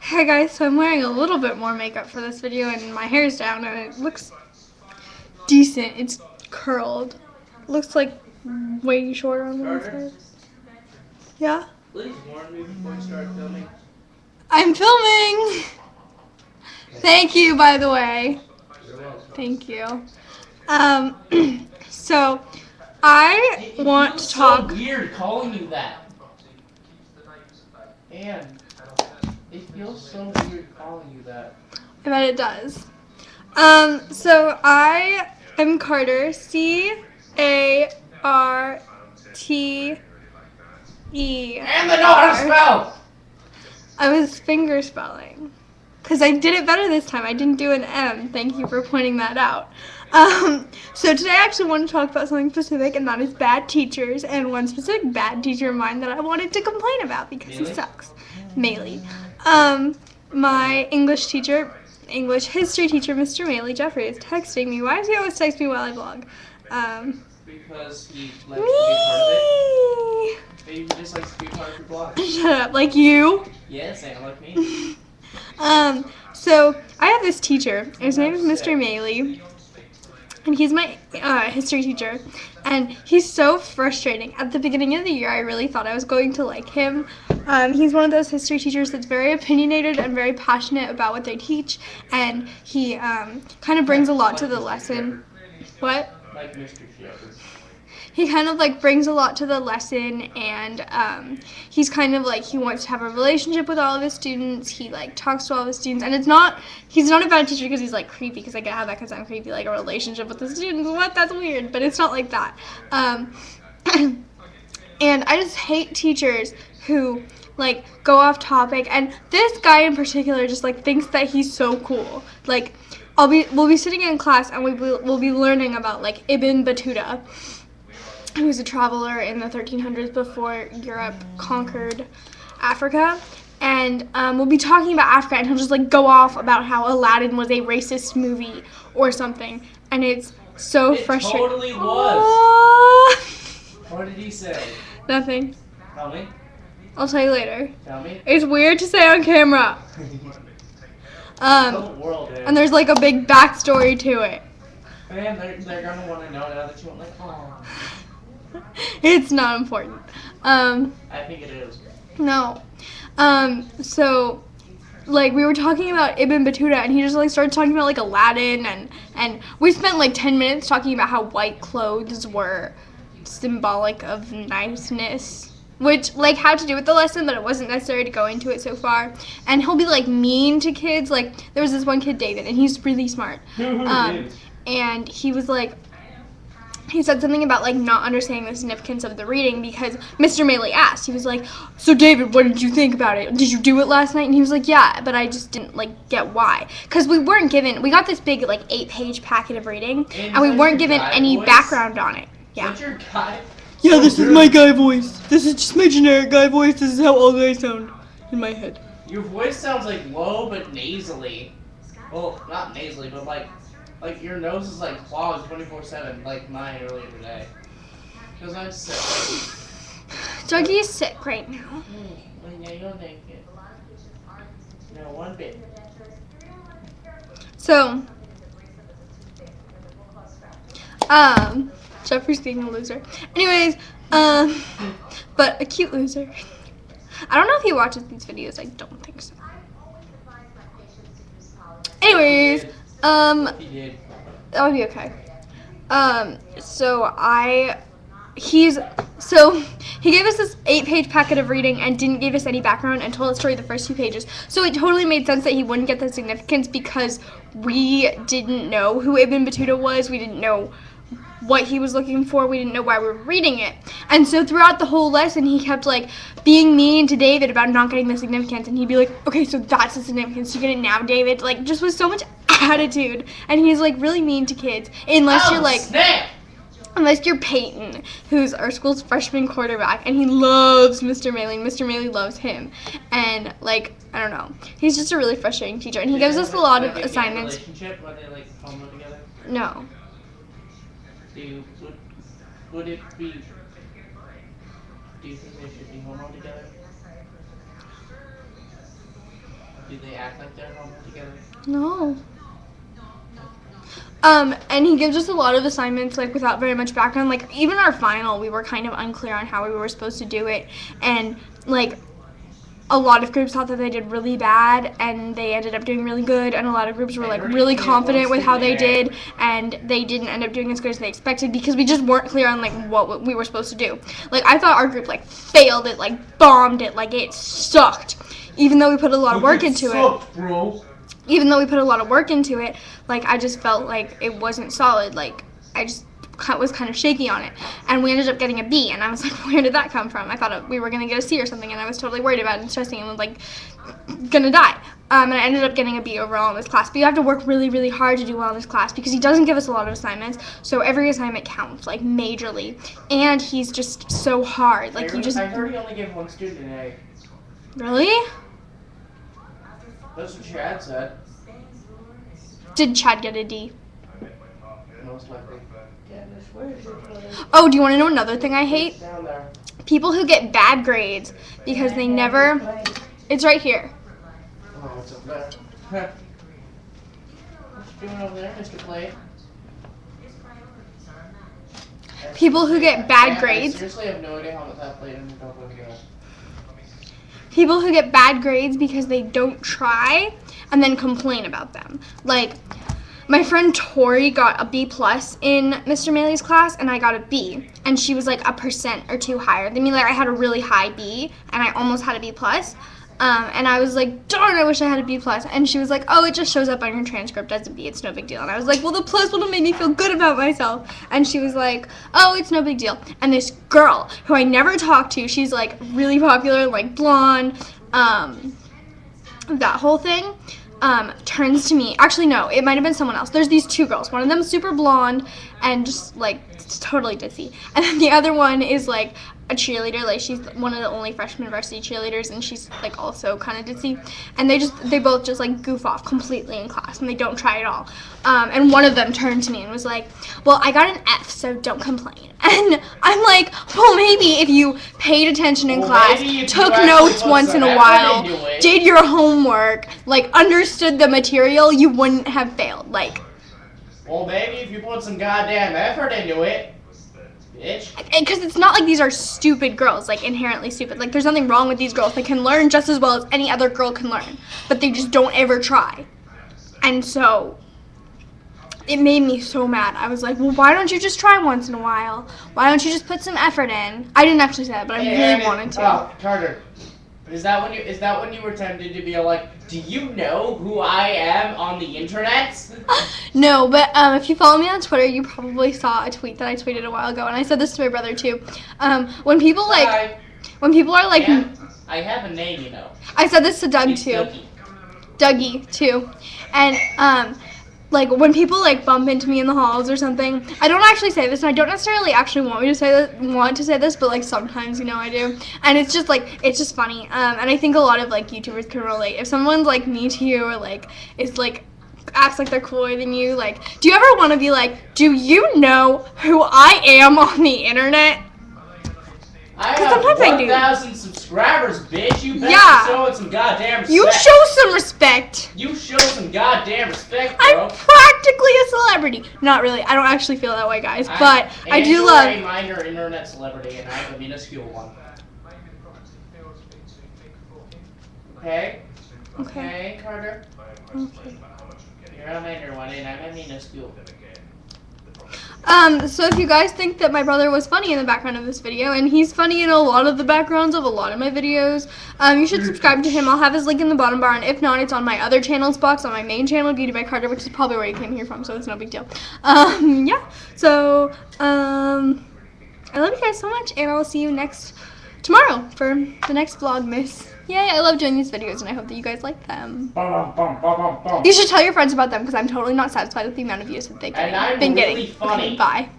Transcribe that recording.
Hey guys, so I'm wearing a little bit more makeup for this video and my hair's down and it looks decent. It's curled. Looks like way shorter on the side. Yeah? Please warn me before you start filming. I'm filming! Thank you, by the way. You're welcome. Thank you. So I want to talk. So weird calling you that. And it feels so weird calling you that. I bet it does. So I am Carter, C-A-R-T-E. And the know how to spell! I was finger spelling. Because I did it better this time. I didn't do an M. Thank you for pointing that out. So today I actually want to talk about something specific, and that is bad teachers, and one specific bad teacher of mine that I wanted to complain about because he sucks. Maley. My English history teacher, Mr. Maley Jeffrey, is texting me. Why does he always text me while I vlog? Because he likes to be part of it. Maybe he just likes to be part of your blog. Shut up, like you? Yes, and like me. So I have this teacher. His name is Mr. Maley, and he's my history teacher. And he's so frustrating. At the beginning of the year, I really thought I was going to like him. He's one of those history teachers that's very opinionated and very passionate about what they teach, and he kind of brings a lot to the lesson. What? Like Mr. Shepherd. He kind of like brings a lot to the lesson, and he's kind of like, he wants to have a relationship with all of his students. He like talks to all of his students, and he's not a bad teacher because he's like creepy, because I get how that could sound creepy, like a relationship with the students. What? That's weird, but it's not like that. And I just hate teachers who like go off topic, and this guy in particular just like thinks that he's so cool. Like we'll be sitting in class and we'll be learning about like Ibn Battuta, who was a traveler in the 1300s before Europe conquered Africa. And we'll be talking about Africa, and he'll just like go off about how Aladdin was a racist movie or something. And it's so frustrating. It totally was. What did he say? Nothing. Tell me. I'll tell you later. Tell me. It's weird to say on camera. And there's like a big backstory to it. Man, they're gonna want to know now that you want, like, oh. It's not important. I think it is. No. So, like, we were talking about Ibn Battuta, and he just, like, started talking about, like, Aladdin, and we spent, like, 10 minutes talking about how white clothes were symbolic of niceness, which, like, had to do with the lesson, but it wasn't necessary to go into it so far. And he'll be, like, mean to kids. Like, there was this one kid, David, and he's really smart. And he was, like, he said something about like not understanding the significance of the reading because Mr. Maley asked. He was like, "So David, what did you think about it? Did you do it last night?" And he was like, "Yeah, but I just didn't like get why." Because we got this big like 8-page packet of reading, and we weren't given any background on it. Yeah. What's your guy? Yeah, this is my guy voice. This is just my generic guy voice. This is how all guys sound in my head. Your voice sounds like low but nasally. Well, not nasally, but like your nose is like clogged 24/7, like mine earlier today. Because I'm sick. Dougie is sick right now. Yeah, you don't think it. No, one bit. So, Jeffrey's being a loser. Anyways, but a cute loser. I don't know if he watches these videos. I don't think so. Anyways, He did. that would be okay. He gave us this 8-page packet of reading and didn't give us any background and told us to read the first 2 pages. So it totally made sense that he wouldn't get the significance because we didn't know who Ibn Battuta was. We didn't know what he was looking for. We didn't know why we were reading it. And so throughout the whole lesson, he kept like being mean to David about not getting the significance. And he'd be like, "Okay, so that's the significance. You get it now, David." Like just with so much attitude. And he's like really mean to kids. Unless you're like, unless you're Peyton, who's our school's freshman quarterback, and he loves Mr. Maley, and Mr. Maley loves him. And like, I don't know. He's just a really frustrating teacher. And he gives us a lot of assignments. Relationship where they like homework together? No. Would it be? Do you think they should be homework together? do they act like they're normal together? No. And he gives us a lot of assignments, like, without very much background. Like, even our final, we were kind of unclear on how we were supposed to do it. And, like, a lot of groups thought that they did really bad, and they ended up doing really good. And a lot of groups were, like, really confident with how they did, and they didn't end up doing as good as they expected because we just weren't clear on, like, what we were supposed to do. Like, I thought our group, like, failed it, like, bombed it, like, it sucked. Even though we put a lot of work into it. Bro. Even though we put a lot of work into it, like, I just felt like it wasn't solid. Like, I just was kind of shaky on it. And we ended up getting a B, and I was like, where did that come from? I thought we were going to get a C or something, and I was totally worried about it and stressing and was, like, going to die. And I ended up getting a B overall in this class. But you have to work really, really hard to do well in this class because he doesn't give us a lot of assignments, so every assignment counts, like, majorly. And he's just so hard. Like, I heard he only gave one student an A. Really? That's what Chad said. Did Chad get a D? Most likely. Oh, do you want to know another thing I hate? Down there. People who get bad grades because they never... It's right here. Oh, it's up there. What you doing over there, Mr. Plate? People who get bad grades... I seriously have no idea how much that played in the double go. People who get bad grades because they don't try and then complain about them. Like, my friend Tori got a B+ in Mr. Maley's class, and I got a B. And she was like 1% or 2 higher than me. Like, I had a really high B, and I almost had a B+. And I was like, darn, I wish I had a B+. And she was like, oh, it just shows up on your transcript as a B. It's no big deal. And I was like, well, the plus would have made me feel good about myself. And she was like, oh, it's no big deal. And this girl, who I never talked to, she's, like, really popular, like, blonde, that whole thing, turns to me. Actually, no, it might have been someone else. There's these 2 girls. One of them is super blonde and just, like, totally ditzy. And then the other one is, like, a cheerleader. Like, she's one of the only freshman varsity cheerleaders, and she's, like, also kind of ditzy. And they both just, like, goof off completely in class, and they don't try at all. And one of them turned to me and was like, well, I got an F, so don't complain. And I'm like, well, maybe if you paid attention in class, took notes once in a while, did your homework, like, understood the material, you wouldn't have failed. Like, well, maybe if you put some goddamn effort into it. Because it's not like these are stupid girls, like, inherently stupid. Like, there's nothing wrong with these girls. They can learn just as well as any other girl can learn. But they just don't ever try. And so, it made me so mad. I was like, well, why don't you just try once in a while? Why don't you just put some effort in? I didn't actually say that, but I really wanted to. Oh, Carter. Is that when you were tempted to be like, do you know who I am on the internet? No, but if you follow me on Twitter, you probably saw a tweet that I tweeted a while ago, and I said this to my brother too. When people are like, yeah, I have a name, you know. I said this to Doug It's too. Dougie too, and like, when people, like, bump into me in the halls or something, I don't actually say this, and I don't necessarily actually want to say this, but, like, sometimes, you know, I do. And it's just, like, it's just funny. And I think a lot of, like, YouTubers can relate. If someone's, like, mean to you or, like, is, like, acts like they're cooler than you, like, do you ever want to be like, do you know who I am on the internet? I have 1,000 subscribers, bitch. You better show it some goddamn respect. You show some respect. You show some goddamn respect, bro. I'm practically a celebrity. Not really. I don't actually feel that way, guys. But I do love... I'm a minor internet celebrity, and I'm a minuscule one. Okay? Okay, Carter? Okay. You're a minor one, and I'm a minuscule. So if you guys think that my brother was funny in the background of this video, and he's funny in a lot of the backgrounds of a lot of my videos, you should subscribe to him. I'll have his link in the bottom bar, and if not, it's on my other channels box, on my main channel, Beauty by Carter, which is probably where you came here from, so it's no big deal. Yeah, so, I love you guys so much, and I'll see you tomorrow for the next Vlogmas. Yay, I love doing these videos, and I hope that you guys like them. You should tell your friends about them, because I'm totally not satisfied with the amount of views that they've been getting. Really funny. Okay, bye.